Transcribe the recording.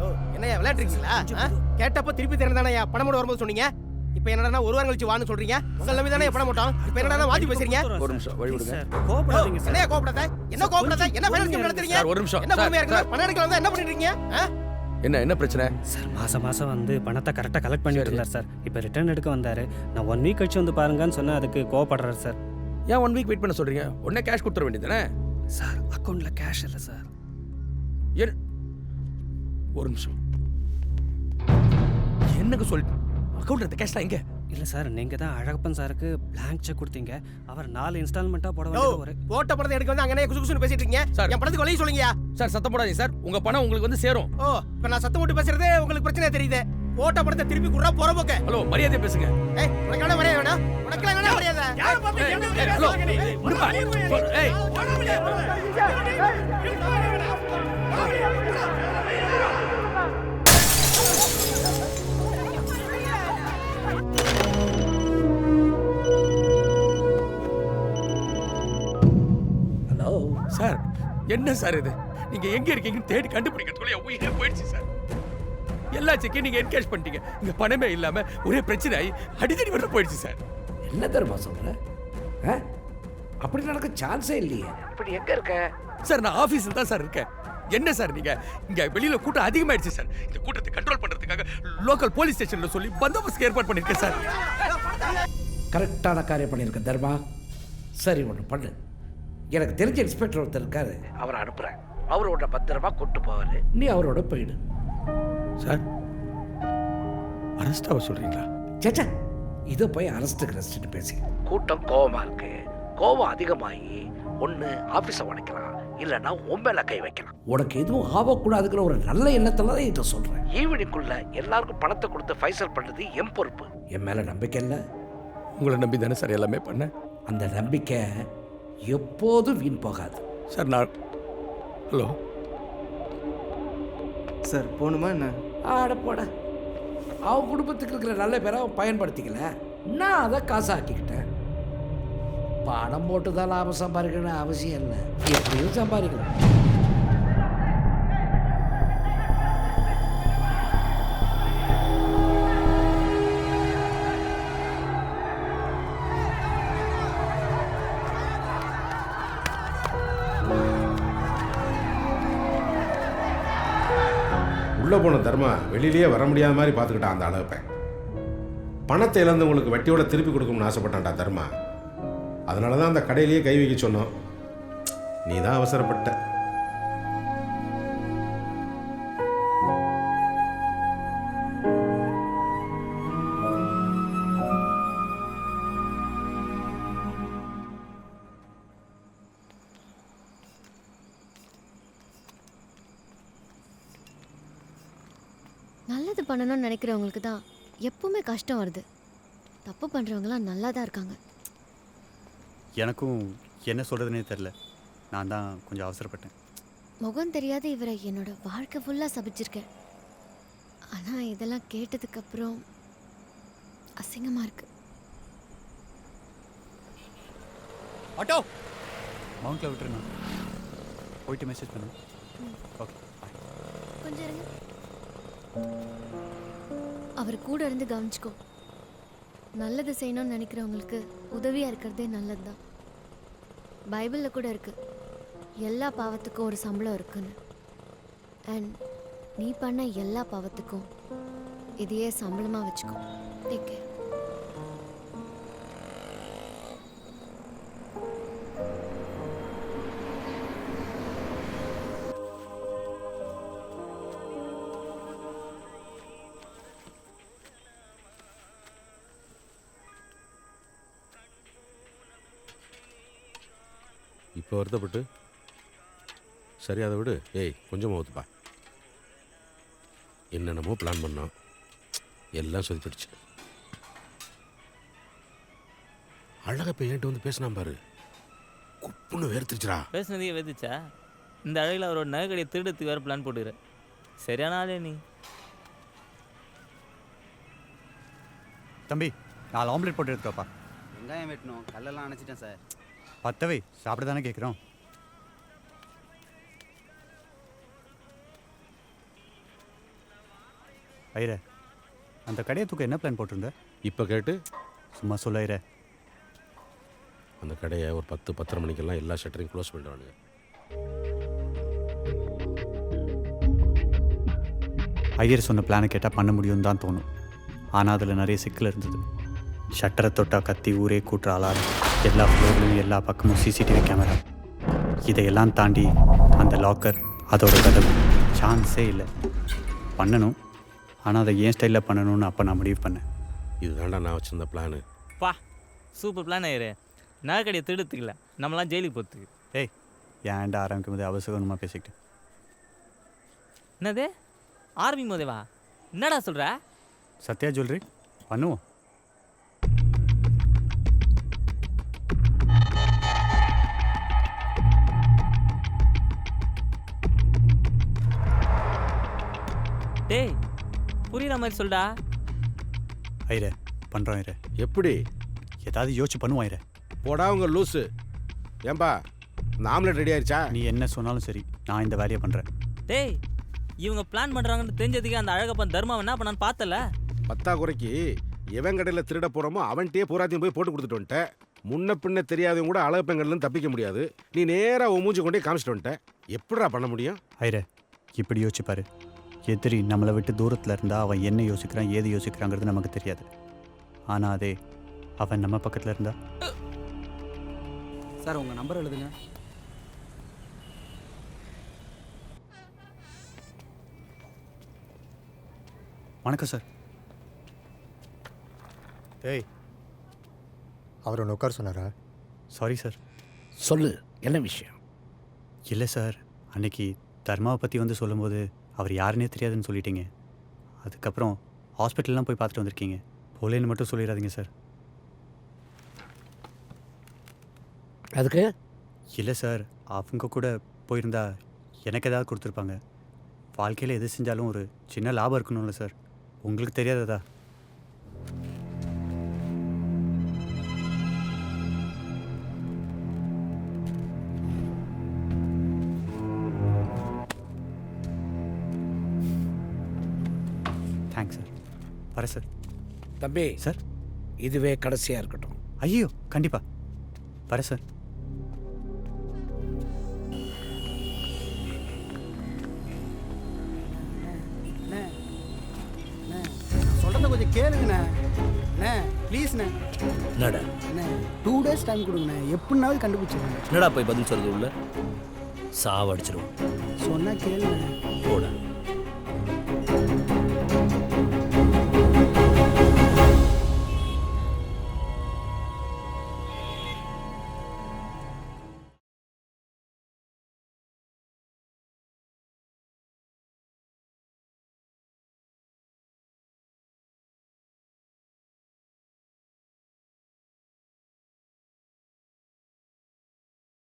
ஓ என்னையா விளையாடுறீங்களா? கேட்டப்போ திருப்பி திறந்தானயா பணமோட வரும்போது சொன்னீங்க. இப்போ என்னடா ஒரு வாரம் கழிச்சு வான்னு சொல்றீங்க? உங்க நம்பி தானே பணம் போட்டோம். இப்போ என்னடா மாத்தி பேசுறீங்க? ஒரு நிமிஷம் வழி விடுங்க. கோபப்படாதீங்க சார். என்னையா கோபப்படாத? என்ன கோபப்படாத? என்ன ஃபைனான்ஸ் ஸ்கீம் நடத்துறீங்க? சார் ஒரு நிமிஷம். என்ன பொறுமையா இருக்கீங்க? பணம் எடுக்க வந்தா என்ன பண்ணிட்டு இருக்கீங்க? என்ன பிரச்சனை? சார் மாதம் வந்து பணத்தை கரெக்டாக கலெக்ட் பண்ணிட்டு இருந்தார் சார். இப்போ ரிட்டர்ன் எடுக்க வந்தார். நான் 1 வீக் கழிச்சு வந்து பாருங்கன்னு சொன்னால் அதுக்கு கோவப்படுறாரு சார். ஏன் 1 வீக் வெயிட் பண்ண சொல்றீங்க? உடனே கேஷ் கொடுத்துட வேண்டியதானே? சார் அக்கௌண்ட்டில் கேஷ் இல்லை சார். ஒரு நிமிஷம். என்னங்க சொல் அக்கௌண்ட்ல இருக்க கேஷ்லாம் எங்க? இல்லை சார், நீங்கள் தான் அழகப்பன் சாருக்கு பிளாங்க் செக் கொடுத்தீங்க. அவர் 4 இன்ஸ்டால்மெண்ட்டாக போட வேண்டிய ஒரு போட்ட பணத்தை எடுக்க வந்து அங்கே குசு குசுன்னு பேசிட்டு இருக்கீங்க. என் பணத்துக்கு வழி சொல்லுங்கயா. சார் சத்தம் போடாதீங்க சார். உங்க பணம் உங்களுக்கு வந்து சேரும். ஓ இப்போ நான் சத்தம் போட்டு பேசுறதே உங்களுக்கு பிரச்சனை தெரியுது. போட்ட பணத்தை திருப்பி குடுறா போற போக்க. ஹலோ மரியாதை பேசுங்க. ஏய் உனக்கு என்ன மரியாதை வேணும்? உனக்கு என்ன மரியாதை? யாரை பார்த்து என்ன மரியாதை? ஹலோ விடுப்பா. ஏய் சார் என்ன சார் இது? நீங்க எங்க இருக்கீங்கன்னு தேடி கண்டுபிடிக்கிறதுக்குள்ள உயிரே போயிடுச்சு சார். எல்லா செக்கையும் நீங்க என்கேஷ் பண்ணிட்டீங்க. இங்க பணமே இல்லாம ஒரே பிரச்சனை ஆகி அடிதடி வர போயிடுச்சு சார். என்ன தருமா சொல்ற? அப்படி நடக்க சான்ஸே இல்லையே. இப்படி எங்க இருக்க? சார் நான் ஆபீஸ்ல தான் சார் இருக்கேன். என்ன சார் நீங்க இங்க வெளியில கூட்டம் அதிகமாயிடுச்சு சார். இந்த கூட்டத்தை கண்ட்ரோல் பண்றதுக்காக லோக்கல் போலீஸ் ஸ்டேஷன்ல சொல்லி பந்தோபஸ்து ஏற்பாடு பண்ணிருக்கேன் சார். கரெக்டான காரியம் பண்ணியிருக்க தர்மா. சரி ஒன்று பண்ணு. எனக்கு தெரிஞ்ச இன்ஸ்பெக்டர் ஒருத்தர் இருக்காரு, அவரை அனுப்புறேன். அவரோட பத்திரமா கூட்டு போவாரு. நீ அவரோட போயிடு. சார் அரெஸ்ட் ஆக சொல்றீங்களா? சேச்சா இதை போய் அரெஸ்ட்டுக்கு ரெஸ்ட்னு பேசி கூட்டம் கோவமா இருக்கு. கோவம் அதிகமாகி ஒன்று ஆஃபீஸை உடைக்கலாம், இல்லைன்னா உண்மையில கை வைக்கலாம். உனக்கு எதுவும் ஆகக்கூடாதுங்கிற ஒரு நல்ல எண்ணத்துல தான் இதை சொல்றேன். ஈவினிங்குள்ள எல்லாருக்கும் பணத்தை கொடுத்து ஃபைசல் பண்றது என் பொறுப்பு. என் மேல நம்பிக்கை இல்லை? உங்களை நம்பி தானே சார் எல்லாமே பண்ணேன். அந்த நம்பிக்கை எப்போதும் வீண் போகாது சார். நான் ஹலோ சார் போகணுமா என்ன? ஆட போட. அவன் குடும்பத்துக்கு இருக்கிற நல்ல பேரை அவன் பயன்படுத்திக்கல, நான் அதை காசாக்கிக்கிட்டேன். பணம் போட்டு தான் லாபம் சம்பாதிக்கணும்னு அவசியம் இல்லை, எப்படியும் சம்பாதிக்கலாம். உள்ளே போன தர்மா வெளியிலேயே வர முடியாத மாதிரி பார்த்துக்கிட்டான் அந்த அளவுப்பேன். பணத்தை இழந்தவங்களுக்கு வட்டியோட திருப்பி கொடுக்கணும்னு ஆசைப்பட்டான்டா தர்மா. அதனால தான் அந்த கடையிலேயே கை வைக்க சொன்னோம். நீ தான் அவசரப்பட்ட. நல்லது பண்ணணும்னு நினைக்கிறவங்களுக்கு தான் எப்பவுமே கஷ்டம் வருது. தப்பு பண்ணுறவங்களாம் நல்லா தான் இருக்காங்க. எனக்கும் என்ன சொல்கிறதுனே தெரில. நான் தான் கொஞ்சம் அவசரப்பட்டேன். முகம் தெரியாத இவரை என்னோட வாழ்க்கை ஃபுல்லாக சபிச்சிருக்கேன். ஆனால் இதெல்லாம் கேட்டதுக்கப்புறம் அசிங்கமாக இருக்கு. ஆட்டோ மவுண்ட்டில் விட்டுருங்க, போயிட்டு மெசேஜ் பண்ணுங்க. ஓகே கொஞ்சம் இருங்க. அவர் கூட இருந்து கவனிச்சுக்கோ. நல்லது செய்யணும்னு நினைக்கிறவங்களுக்கு உதவியாக இருக்கிறதே நல்லது தான். பைபிளில் கூட இருக்கு, எல்லா பாவத்துக்கும் ஒரு சம்பளம் இருக்குன்னு. அண்ட் நீ பண்ண எல்லா பாவத்துக்கும் இதையே சம்பளமாக வச்சுக்கோ. Take care. இப்போ வருத்தப்பட்டு சரி அதை விடு. ஏய் கொஞ்சமாக ஊற்றுப்பா. என்னென்னமோ பிளான் பண்ணோம், எல்லாம் சொதிப்பிடுச்சு. அழகா இப்போ என்கிட்ட வந்து பேசினா பாரு, குப்புன்னு வேர்த்துருச்சுடா. பேசுனதே வேதிச்சா? இந்த அழகில் அவரோட நகைக்கடையை திருடத்துக்கு வேறு பிளான் போட்டுக்கிற. சரியான ஆளே நீ. தம்பி 4 ஆம்லேட் போட்டு எடுத்துக்கப்பா. வெங்காயம் வெட்டணும், கல்லெல்லாம் அணைச்சிட்டேன் சார். பத்தவை சாப்பிட தானே கேட்குறோம். ஐயரே அந்த கடையை தூக்க என்ன பிளான் போட்டிருந்த? இப்போ கேட்டு சும்மா சொல்ல ஐயரே. அந்த கடையை ஒரு 10-10:30 மணிக்கெல்லாம் எல்லா ஷட்டரையும் க்ளோஸ் பண்ணிடுவானுங்க. ஐயர் சொன்ன பிளானை கேட்டால் பண்ண முடியும்னு தான் தோணும். ஆனால் அதில் நிறைய சிக்கல் இருந்தது. ஷட்டரை தொட்டா கத்தி ஊரே கூட்டுற அலாரம், எல்லா ஃப்ளோர்லையும் எல்லா பக்கமும் சிசிடிவி கேமரா, இதையெல்லாம் தாண்டி அந்த லாக்கர், அதோட கதவு, சான்ஸே இல்லை. பண்ணணும், ஆனால் அதை ஏன் ஸ்டைலில் பண்ணணும்னு அப்போ நான் முடிவு பண்ணேன். இதுதான்டா நான் வச்சுருந்த பிளானு. பா சூப்பர் பிளான் ஐயரே. நகை கடையை திருடுத்துக்கல, நம்மளாம் ஜெயிலுக்கு போகிறதுக்கு. ஏய் ஏன்டா ஆரம்பிக்கும் போது அவசரமாக பேசிக்கிட்டு. என்னது ஆர்மி மோதேவா? என்னடா சொல்கிற? சத்யா ஜுவல்லரி பண்ணுவோம். டேய் புரியுற மாதிரி சொல்டா. ஐயரே பண்ணுறோம் ஐயரே. எப்படி? ஏதாவது யோசிச்சு பண்ணுவோம் ஐயரே. போடா உங்க லூஸு. ஏன்பா இந்த ஆம்லெட் ரெடி ஆயிடுச்சா? நீ என்ன சொன்னாலும் சரி, நான் இந்த வேலையை பண்ணுறேன். டேய் இவங்க பிளான் பண்ணுறாங்கன்னு தெரிஞ்சதுக்கு அந்த அழகப்பன் தர்மா என்ன பண்ணான்னு பார்த்தல. பத்தாக்குறைக்கு எவன் கடையில் திருட போகிறோமோ அவன்கிட்டயே பூராத்தையும் போய் போட்டு கொடுத்துட்டு வந்துட்டேன். முன்ன பின்ன தெரியாதவங்க கூட அழகப்பெங்கள்லேருந்து தப்பிக்க முடியாது. நீ நேராக மூஞ்சி கொண்டே காமிச்சிட்டு வந்துட்டேன். எப்படிடா பண்ண முடியும்? ஐயரே இப்படி யோசிப்பாரு. எதிரி நம்மளை விட்டு தூரத்தில் இருந்தால் அவன் என்ன யோசிக்கிறான், ஏது யோசிக்கிறாங்கிறது நமக்கு தெரியாது. ஆனால் அதே அவன் நம்ம பக்கத்தில் இருந்தா. சார் உங்கள் நம்பர் எழுதுங்க. வணக்கம் சார். ஏய் அவர் ஒன்று உட்கார சொன்னாரா? Sorry sir. சொல்லு, என்ன விஷயம்? இல்லை சார், அன்னைக்கு தர்மாவை பற்றி வந்து சொல்லும்போது அவர் யாருன்னே தெரியாதுன்னு சொல்லிட்டீங்க. அதுக்கப்புறம் ஹாஸ்பிட்டல்லாம் போய் பார்த்துட்டு வந்திருக்கீங்க. போலேன்னு மட்டும் சொல்லிடாதீங்க சார். அதுக்கு? இல்லை சார், அவங்க கூட போயிருந்தா எனக்கு ஏதாவது கொடுத்துருப்பாங்க. வாழ்க்கையில் எது செஞ்சாலும் ஒரு சின்ன லாபம் இருக்கணும்ல சார். உங்களுக்கு தெரியாததா? Thanks sir. வரேன் சார். தம்பி சார் இதுவே கடைசியாக இருக்கட்டும். ஐயோ கண்டிப்பாக வரேன் சார். சொல்கிறத கொஞ்சம் கேளுங்கண்ணே. அண்ணே ப்ளீஸ்ண்ணே. என்னடா? அண்ணே 2 days டைம் கொடுங்கண்ணே, எப்படினாவது கண்டுபிடிச்சிருங்க. என்னடா போய் பதில் சொல்கிறது உள்ள சாவடிச்சிருவோம். சொன்னால் கேளுங்கண்ணே. போட